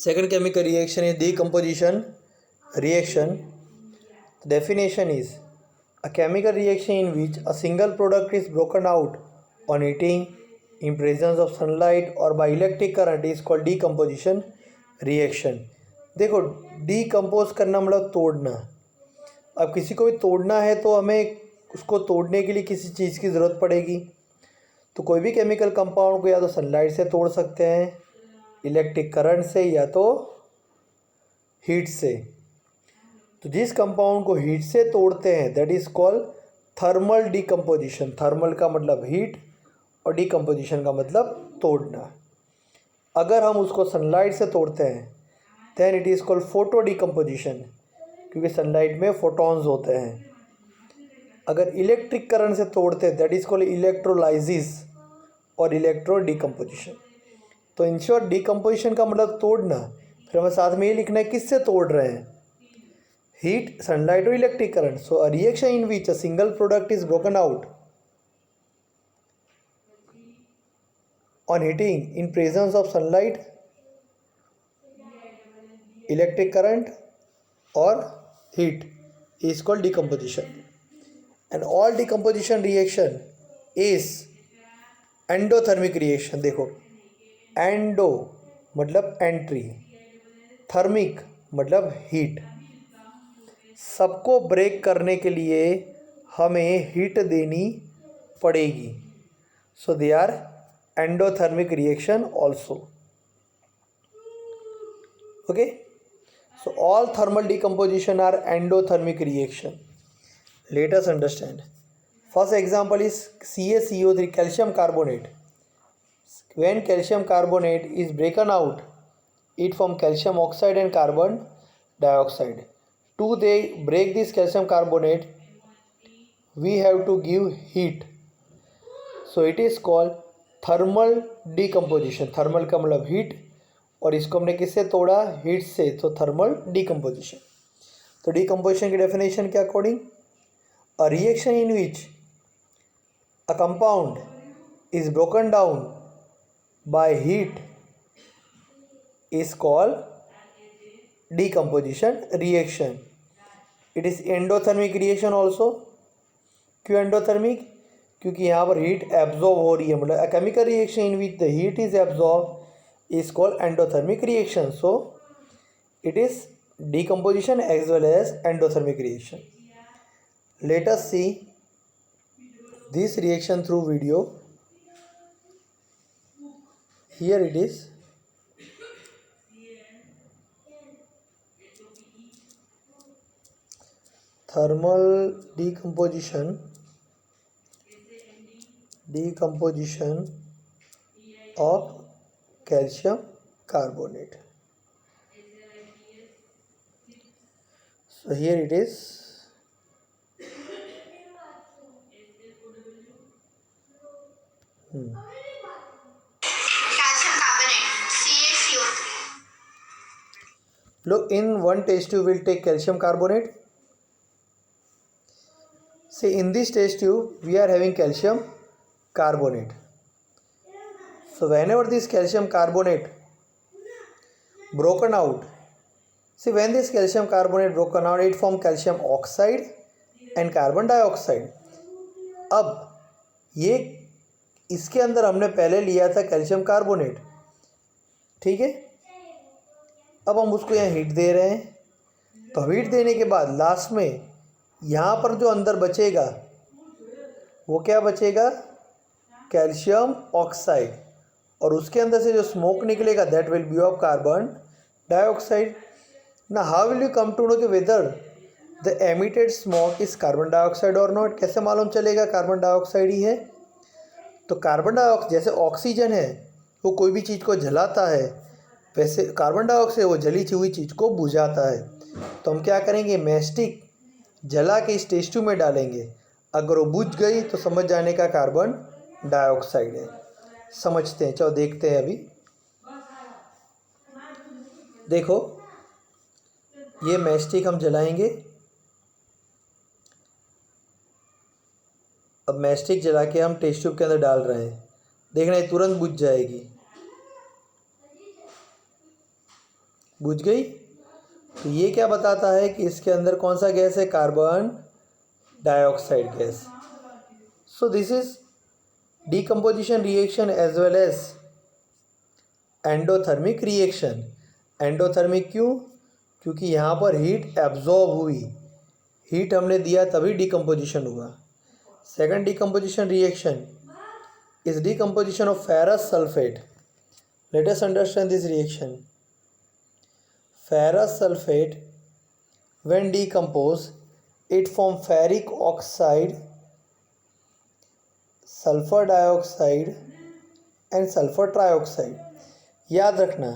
Second chemical reaction is decomposition reaction. The definition is a chemical reaction in which a single product is broken out on heating in presence of sunlight or by electric current is called decomposition reaction. देखो decompose करना मतलब तोड़ना. अब किसी को भी तोड़ना है तो हमें उसको तोड़ने के लिए किसी चीज़ की ज़रूरत पड़ेगी. तो कोई भी केमिकल कंपाउंड को या तो सनलाइट से तोड़ सकते हैं, इलेक्ट्रिक करंट से, या तो हीट से. तो जिस कंपाउंड को हीट से तोड़ते हैं that is called thermal decomposition. Thermal का मतलब हीट और डिकम्पोजिशन का मतलब तोड़ना. अगर हम उसको सनलाइट से तोड़ते हैं then it is called photo decomposition, क्योंकि सनलाइट में फोटॉन्स होते हैं. अगर इलेक्ट्रिक करंट से तोड़ते हैं दैट इज़ कॉल्ड इलेक्ट्रोलाइसिस और इलेक्ट्रो डिकम्पोजिशन. तो इन शॉर्ट डिकम्पोजिशन का मतलब तोड़ना. फिर हमें साथ में ये लिखना है किससे तोड़ रहे हैं, हीट, सनलाइट और electric current. So a reaction in which a single product is broken out on heating in presence of sunlight, electric current or heat is called decomposition. And all decomposition reaction is endothermic reaction. देखो endo मतलब entry, thermic मतलब heat. सबको break करने के लिए हमें heat देनी पड़ेगी. So they are endothermic reaction also. Okay, so all thermal decomposition are endothermic reaction. Let us understand. First example is CaCO3, calcium carbonate. When calcium carbonate is broken out, it forms calcium oxide and carbon dioxide. To they break this calcium carbonate, we have to give heat. So it is called thermal decomposition. Thermal का मतलब heat, और इसको हमने किससे तोड़ा, heat से, तो thermal decomposition. तो डिकम्पोजिशन की डेफिनेशन के according a reaction in which a compound is broken down by heat is called decomposition reaction. It is endothermic reaction also. क्यों एंडोथर्मिक, क्योंकि यहाँ पर हीट एब्जॉर्ब हो रही है. मतलब a chemical reaction in which the heat is absorb is called endothermic reaction. So it is decomposition as well as endothermic reaction. Let us see this reaction through video. Here it is. Thermal decomposition of calcium carbonate. So here it is. Calcium carbonate, CaCO3. Look, in one test tube we'll take calcium carbonate. See, in this test tube we are having calcium carbonate. So whenever this calcium carbonate broken out, see, when this calcium carbonate broken out, it form calcium oxide and carbon dioxide. अब ये इसके अंदर हमने पहले लिया था calcium carbonate, ठीक है. अब हम उसको यहाँ हीट दे रहे हैं. तो हीट देने के बाद लास्ट में यहाँ पर जो अंदर बचेगा वो क्या बचेगा, कैल्शियम ऑक्साइड. और उसके अंदर से जो स्मोक निकलेगा that will be of carbon dioxide. ना how will you come to know कि whether the emitted smoke is carbon dioxide or not. कैसे मालूम चलेगा कार्बन डाइऑक्साइड ही है. तो कार्बन डाइऑक्साइड जैसे ऑक्सीजन है वो कोई भी चीज़ को जलाता है, वैसे कार्बन डाइऑक्साइड वो जली हुई चीज़ को बुझाता है. तो हम क्या करेंगे, मैस्टिक जला के इस टेस्ट ट्यूब में डालेंगे. अगर वो बुझ गई तो समझ जाने का कार्बन डाइऑक्साइड है. समझते हैं, चलो देखते हैं. अभी देखो ये मैस्टिक हम जलाएंगे. अब मैस्टिक जला के हम टेस्ट ट्यूब के अंदर डाल रहे हैं. देखना ये तुरंत बुझ जाएगी. बुझ गई? तो ये क्या बताता है कि इसके अंदर कौन सा गैस है? Carbon dioxide gas. So this is decomposition reaction as well as endothermic reaction. Endothermic क्यों? क्योंकि यहाँ पर हीट एब्जॉर्ब हुई, हीट हमने दिया तभी डिकम्पोजिशन हुआ. Second decomposition reaction is decomposition of ferrous sulphate. Let us understand this reaction. Ferrous sulphate when decomposed it form ferric oxide, sulphur dioxide and sulphur trioxide. याद रखना,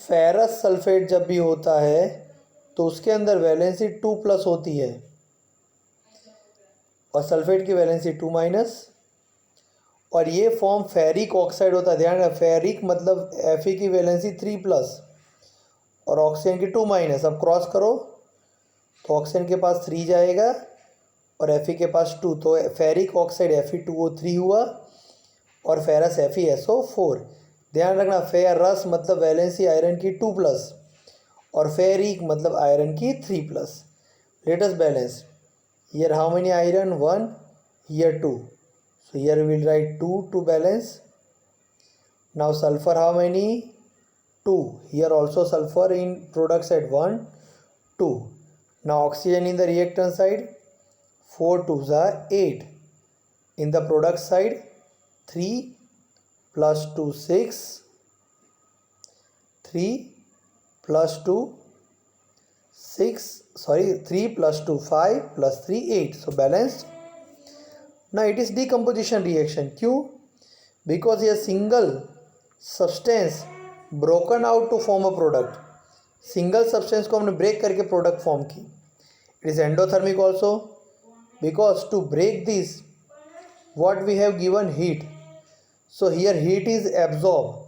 फेरस सल्फेट जब भी होता है तो उसके अंदर वैलेंसी 2+ होती है और सल्फेट की वैलेंसी 2-, और ये फॉर्म फेरिक ऑक्साइड होता है. ध्यान रखना, फेरिक मतलब Fe की वैलेंसी 3+ और ऑक्सीजन की 2-. अब क्रॉस करो तो ऑक्सीजन के पास 3 जाएगा और Fe के पास 2, तो फेरिक ऑक्साइड Fe2O3 हुआ और फेरस FeSO4. ध्यान रखना, फेरस मतलब वैलेंसी आयरन की 2+ और फेरिक मतलब आयरन की 3+. Late us balance. Here how many iron? 1, here 2. So here we will write 2 to balance. Now sulfur how many? 2. Here also sulfur in product side 1, 2. Now oxygen in the reactant side 4 2s are 8. In the product side 3 plus 2 6, 3 plus 2 6, sorry 3 plus 2 5 plus 3 8. So balanced. Now it is decomposition reaction. क्यों? Because a single substance broken out to form a product. Single substance को हमने break करके product form की. It is endothermic also because to break this what we have given heat. So here heat is absorbed.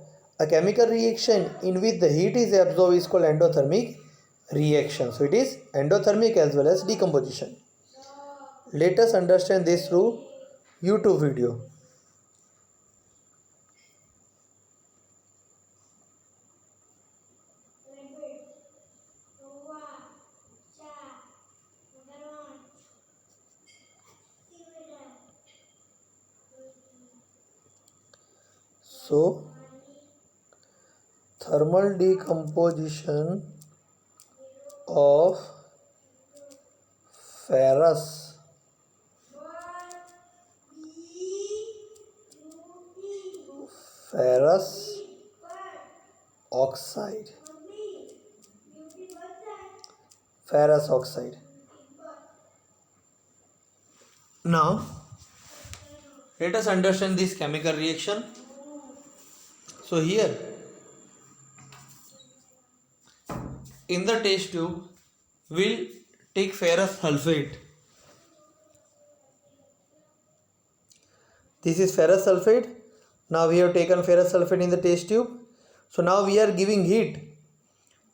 A chemical reaction in which the heat is absorbed is called endothermic reaction. So it is endothermic as well as decomposition. Let us understand this through YouTube video. So thermal decomposition of ferrous oxide. Ferrous oxide. Now let us understand this chemical reaction. So here in the test tube we'll take ferrous sulfate. This is ferrous sulfate. Now we have taken ferrous sulfate in the test tube. So now we are giving heat.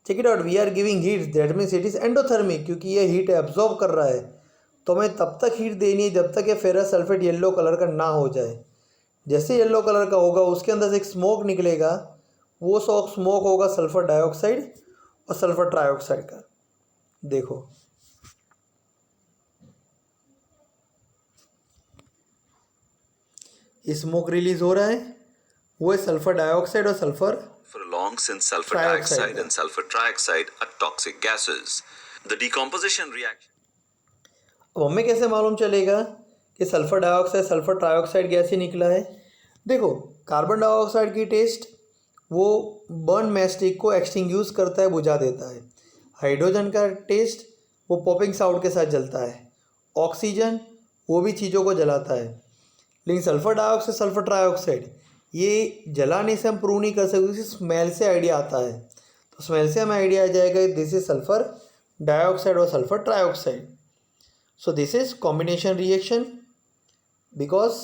Check it out, we are giving heat. That means it is endothermic. क्योंकि ये heat absorb कर रहा है तो हमें तब तक heat देनी है जब तक ये फेरस सल्फेट येलो कलर का ना हो जाए. जैसे येलो कलर का होगा उसके अंदर से एक स्मोक निकलेगा, वो स्मोक होगा सल्फर डाइऑक्साइड और सल्फर ट्राइऑक्साइड का. देखो स्मोक रिलीज हो रहा है, वो है सल्फर डाइऑक्साइड और sulphur for long since sulfur dioxide and sulfur trioxide are toxic gases. The decomposition reaction. अब हमें कैसे मालूम चलेगा कि sulphur dioxide sulphur trioxide gas ही निकला है? देखो कार्बन डाइऑक्साइड की टेस्ट वो बर्न मैस्टिक को एक्सटिंग्यूश करता है, बुझा देता है. हाइड्रोजन का टेस्ट वो पॉपिंग साउंड के साथ जलता है. ऑक्सीजन वो भी चीज़ों को जलाता है. लेकिन सल्फर डाइऑक्साइड सल्फर ट्राइऑक्साइड ये जलाने से हम प्रूव नहीं कर सकते, उसी स्मेल से आइडिया आता है. तो स्मेल से हमें आइडिया आ जाएगा दिस इज सल्फर डाइऑक्साइड और sulphur trioxide. So this is combination reaction because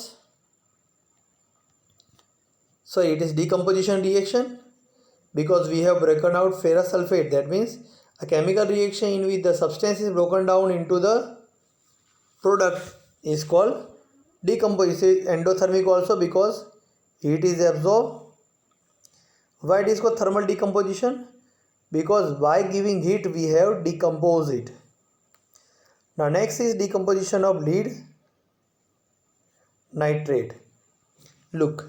so it is decomposition reaction because we have broken out ferrous sulfate. That means a chemical reaction in which the substance is broken down into the product is called decomposition. Endothermic also because heat is absorbed. Why it is called thermal decomposition? because by giving heat we have decomposed it. Now next is decomposition of lead nitrate. Look,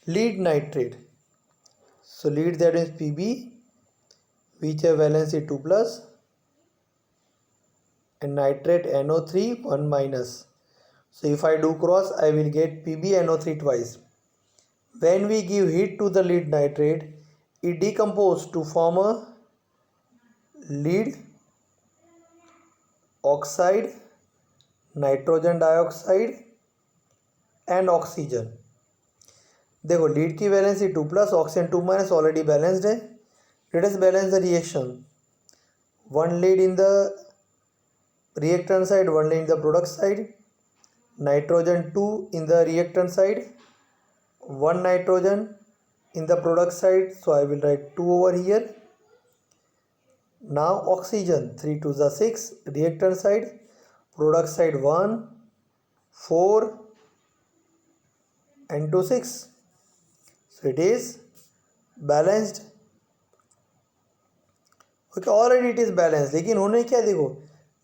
lead nitrate. So lead, that is Pb, which have valency 2 plus, and nitrate NO3 1 minus. So if I do cross, I will get PbNO3 twice. When we give heat to the lead nitrate, it decomposes to form a lead oxide, nitrogen dioxide and oxygen. देखो lead की valency 2 plus, oxygen 2 minus, already balanced है. Let us balance the reaction. One lead in the reactant side, one lead in the product side, nitrogen 2 in the reactant side, one nitrogen in the product side, so I will write 2 over here. Now oxygen 3 to the 6, reactant side, product side 1, 4 and 2 6, so it is balanced. Okay, already it is balanced. लेकिन उन्होंने क्या, देखो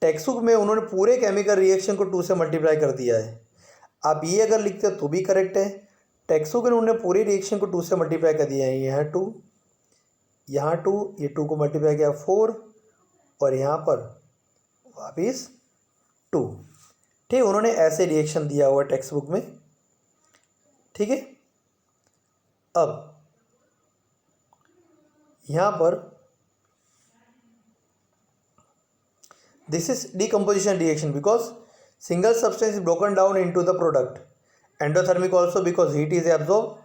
text book में उन्होंने पूरे chemical reaction को 2 से multiply कर दिया है. आप ये अगर लिखते हो तो भी करेक्ट है. टेक्स्ट बुक में उन्होंने पूरे रिएक्शन को 2 से मल्टीप्लाई कर दिया है. यहाँ 2, यहाँ 2, ये 2 को मल्टीप्लाई किया 4 और यहाँ पर वापिस 2. ठीक, उन्होंने ऐसे रिएक्शन दिया हुआ टेक्स्ट बुक में. ठीक है, अब यहाँ पर this is decomposition reaction because single substance is broken down into the product. Endothermic also because heat is absorbed.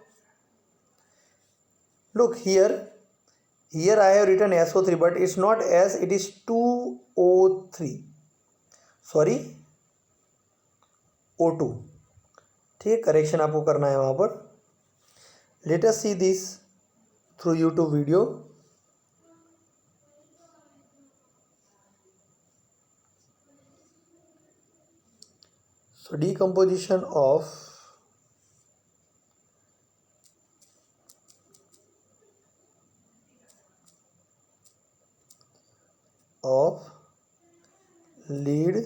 Look here I have written SO3 but it's not S, it is 2O3, sorry O2. ठीक है, correction आपको करना है वहाँ पर. Let us see this through YouTube video. So decomposition of lead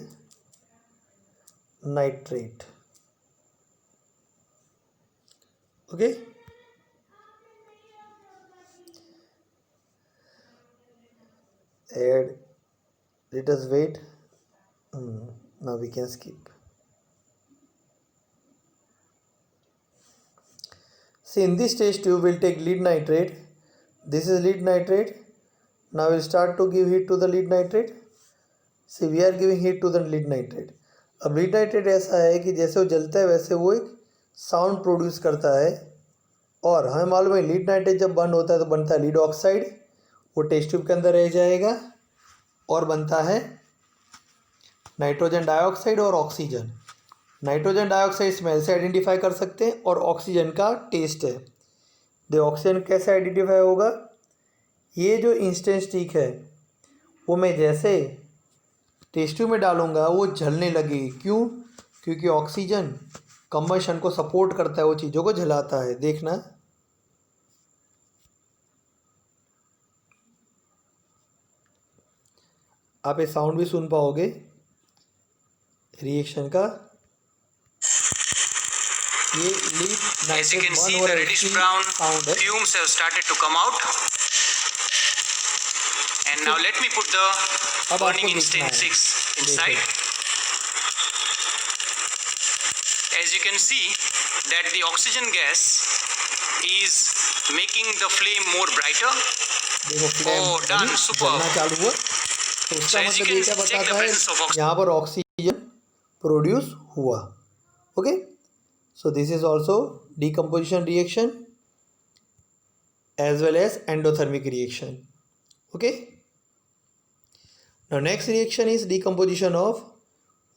nitrate. Okay, add, let us wait. Now we can skip. See, in this test tube we'll take lead nitrate. This is lead nitrate. Now we'll start to give heat to the lead nitrate. See, we are giving heat to the lead nitrate. अब lead nitrate ऐसा है कि जैसे वो जलता है वैसे वो एक साउंड प्रोड्यूस करता है. और हमें मालूम है लीड नाइट्रेट जब बर्न होता है तो बनता है लीड ऑक्साइड, वो टेस्ट ट्यूब के अंदर रह जाएगा और बनता है नाइट्रोजन डाइऑक्साइड और ऑक्सीजन. नाइट्रोजन डाइऑक्साइड स्मेल से आइडेंटिफाई कर सकते हैं और ऑक्सीजन का टेस्ट है. देखो ऑक्सीजन कैसे आइडेंटिफाई होगा, ये जो इंस्टेंट स्टिक है वो मैं जैसे टेस्ट ट्यूब में डालूंगा वो जलने लगेगी. क्यों? क्योंकि ऑक्सीजन कंबशन को सपोर्ट करता है, वो चीज़ों को जलाता है. देखना, आप ये साउंड भी सुन पाओगे रिएक्शन का. ये lead As you can see, nitrate the 1 reddish और brown साउंड है. fumes have started to come out. And now let me put the अब burning आपको instant देखना है. 6 inside. As you can see that the oxygen gas is making the flame more brighter. देखो flame Oh, done, super. जलना चालू हुआ. तो उसका So as you मतलब ये can क्या check the बताता presence of है, oxygen. यहाँ पर ऑक्सीजन प्रोड्यूस हुआ. Okay, so this is also decomposition reaction as well as endothermic reaction. Okay, now next reaction is decomposition of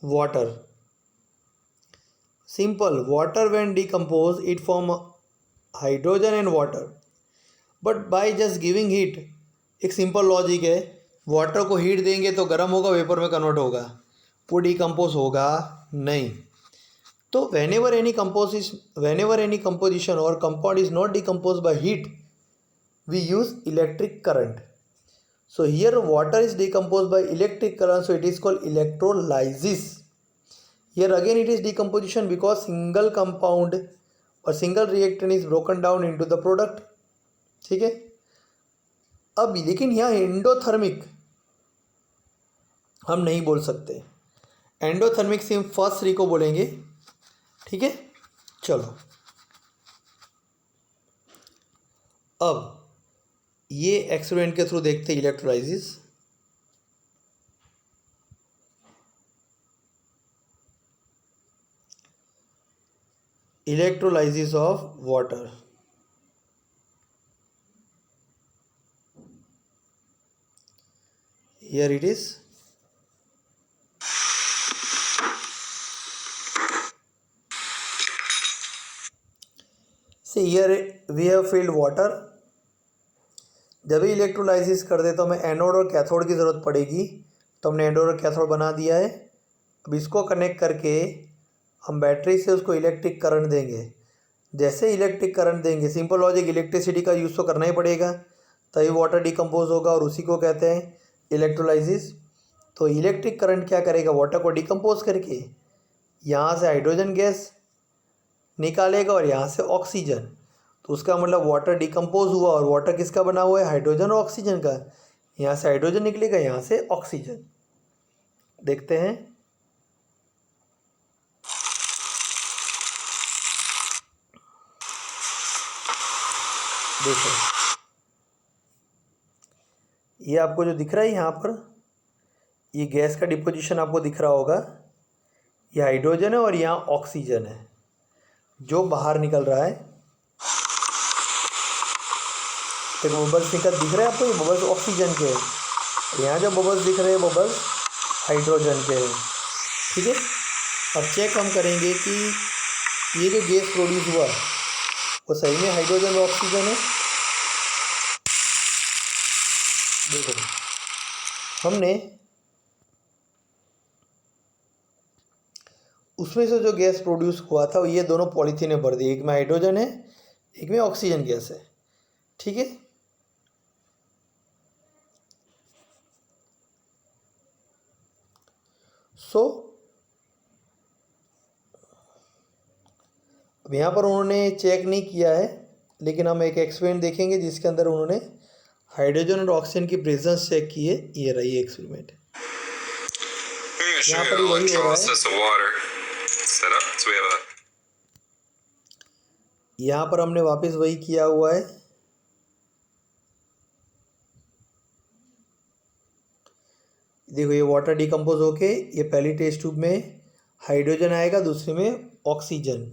water. Simple, water when decomposed it form hydrogen and water, but by just giving heat, एक simple logic है, water को heat देंगे तो गर्म होगा, vapour में convert होगा, वो डिकम्पोज होगा नहीं. तो whenever any composition or compound is not decomposed by heat, we use electric current. So here water is decomposed by electric current, so it is called electrolysis. Here again it is decomposition because single compound or single reactant is broken down into the product. ठीक है. अब लेकिन यहाँ endothermic हम नहीं बोल सकते. Endothermic से हम फर्स्ट 3 को बोलेंगे. ठीक है. चलो अब ये एक्सपेरिमेंट के थ्रू देखते हैं electrolysis. Electrolysis of water. Here it is. See here we have filled water. जब भी इलेक्ट्रोलाइसिस कर दे तो हमें एनोड और कैथोड की ज़रूरत पड़ेगी, तो हमने एनोड और कैथोड बना दिया है. अब इसको कनेक्ट करके हम बैटरी से उसको इलेक्ट्रिक करंट देंगे. जैसे इलेक्ट्रिक करंट देंगे, सिंपल लॉजिक, इलेक्ट्रिसिटी का यूज़ तो करना ही पड़ेगा, तभी वाटर डिकम्पोज होगा और उसी को कहते हैं इलेक्ट्रोलाइसिस. तो इलेक्ट्रिक करंट क्या करेगा, वाटर को डिकम्पोज करके यहाँ से हाइड्रोजन गैस निकालेगा और यहाँ से ऑक्सीजन. तो उसका मतलब वाटर डिकम्पोज हुआ और वाटर किसका बना हुआ है, हाइड्रोजन और ऑक्सीजन का. यहाँ से हाइड्रोजन निकलेगा, यहाँ से ऑक्सीजन. देखते हैं. देखो ये आपको जो दिख रहा है यहाँ पर, ये गैस का डिपोजिशन आपको दिख रहा होगा. ये हाइड्रोजन है और यहाँ ऑक्सीजन है जो बाहर निकल रहा है. तो बबल्स निकल दिख रहे हैं आपको, ये बबल्स ऑक्सीजन के हैं. यहाँ जो बबल्स दिख रहे हैं बबल्स हाइड्रोजन के हैं. ठीक है. अब चेक हम करेंगे कि ये जो गैस प्रोड्यूस हुआ वो सही में हाइड्रोजन और ऑक्सीजन है. देखो हमने उसमें से जो गैस प्रोड्यूस हुआ था ये दोनों पॉलीथीन में भर दी. एक में हाइड्रोजन है, एक में ऑक्सीजन गैस है. ठीक है. सो अब यहाँ पर उन्होंने चेक नहीं किया है, लेकिन हम एक एक्सपेरिमेंट देखेंगे जिसके अंदर उन्होंने हाइड्रोजन और ऑक्सीजन की प्रेजेंस चेक की है. ये रही एक्सपेरिमेंट. यहाँ पर वही हो रहा है. यहाँ पर हमने वापस वही किया हुआ है. देखो ये वाटर डिकम्पोज होके ये पहली टेस्ट ट्यूब में हाइड्रोजन आएगा, दूसरे में ऑक्सीजन.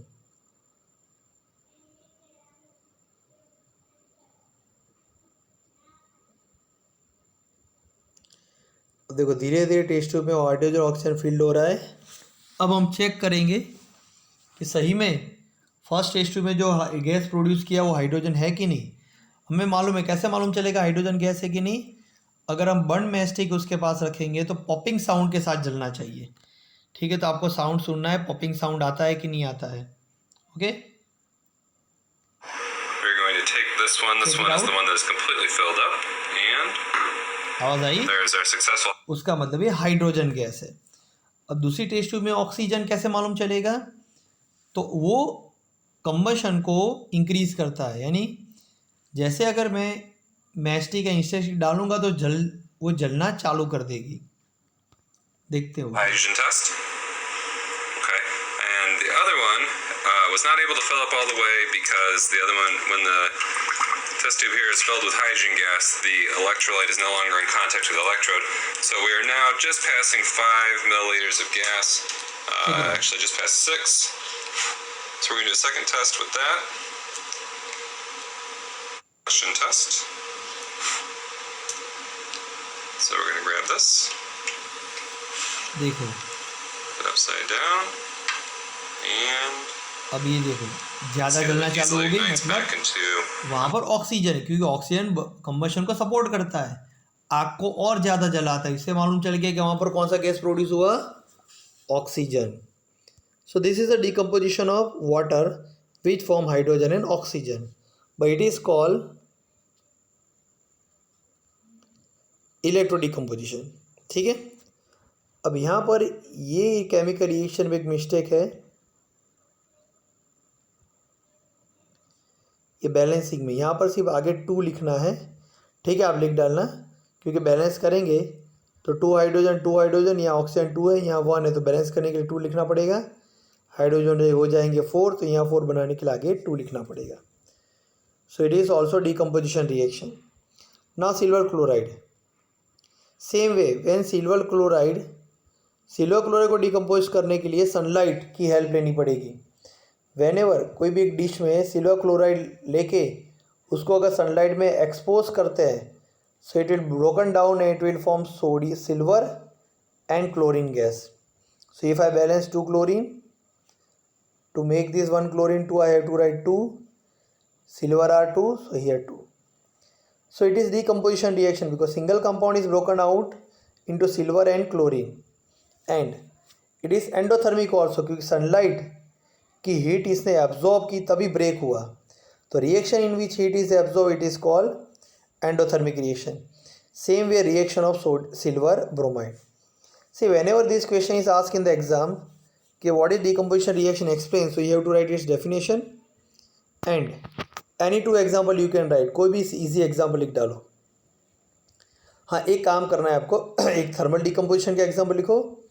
देखो धीरे धीरे टेस्ट ट्यूब में हाइड्रोजन ऑक्सीजन फिल्ड हो रहा है. अब हम चेक करेंगे कि सही में फर्स्ट टेस्ट ट्यूब में जो गैस प्रोड्यूस किया वो हाइड्रोजन है कि नहीं. हमें मालूम है, कैसे मालूम चलेगा हाइड्रोजन गैस है कि नहीं. अगर हम बर्न मैस्टिक उसके पास रखेंगे तो पॉपिंग साउंड के साथ जलना चाहिए. ठीक है. तो आपको साउंड सुनना है, पॉपिंग साउंड आता है कि नहीं आता है. ओके. आवाज आई. उसका मतलब ये हाइड्रोजन गैस है. अब दूसरी टेस्ट ट्यूब में ऑक्सीजन कैसे मालूम चलेगा, तो वो कंबशन को इंक्रीज करता है. यानी जैसे अगर मैं मैस्टिक या इंस्टेक्ट डालूंगा तो वो जलना चालू कर देगी. देखते हो. Hydrogen test. Okay. And the other one was not able to fill up all the way because the other one, when the test tube here is filled with hydrogen gas, the electrolyte is no longer in contact with the electrode. So we are now just passing 5 milliliters of gas. Actually, just past 6. So we're going to do a second test with that. Question test. So we're going to grab this. देखो Put it upside down. And अब ये देखो ज़्यादा जलना चालू हो गई, मतलब वहाँ पर ऑक्सीजन है, क्योंकि ऑक्सीजन कंबशन को सपोर्ट करता है, आग को और ज़्यादा जलाता है. इससे मालूम चल गया कि वहाँ पर कौन सा गैस प्रोड्यूस हुआ, oxygen. So this is the decomposition of water which form hydrogen and oxygen, but it is called electro decomposition, ठीक है। अब यहाँ पर ये केमिकल रिएक्शन में एक मिस्टेक है, ये बैलेंसिंग में यहाँ पर सिर्फ आगे 2 लिखना है, ठीक है, आप लिख डालना, क्योंकि बैलेंस करेंगे तो 2 हाइड्रोजन, यहाँ ऑक्सीजन 2 है, यहाँ 1 है, तो बैलेंस करने के लिए 2 लिखना पड़ेगा। हाइड्रोजन हो जाएंगे 4, तो यहाँ 4 बनाने के लिए आगे 2 लिखना पड़ेगा। So it is also decomposition reaction. Now silver chloride, same way when silver chloride को डिकम्पोज करने के लिए सनलाइट की हेल्प लेनी पड़ेगी। व्हेनेवर कोई भी एक डिश में सिल्वर क्लोराइड लेके उसको अगर सनलाइट में एक्सपोज करते हैं, so it will broken down and it will form silver and chlorine gas. So if I balance 2 chlorine, to make this 1 chlorine 2, I have to write 2, silver are 2, so here 2. So it is decomposition reaction because single compound is broken out into silver and chlorine, and it is endothermic also क्योंकि sunlight की heat इसने absorb की तभी break हुआ। तो reaction in which heat is absorb it is called endothermic reaction. Same way reaction of silver bromide. See whenever this question is asked in the exam कि what is decomposition reaction explain, so you have to write its definition and any 2 example you can write, कोई भी easy example लिख डालो। हाँ, एक काम करना है आपको, एक थर्मल डिकम्पोजिशन का एग्जाम्पल लिखो,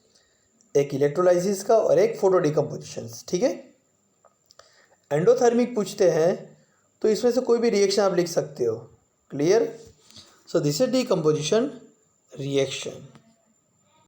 एक इलेक्ट्रोलाइसिस का और एक फोटो डिकम्पोजिशन, ठीक है। एंडोथर्मिक पूछते हैं तो इसमें से कोई भी रिएक्शन आप लिख सकते हो, clear. So this is decomposition reaction.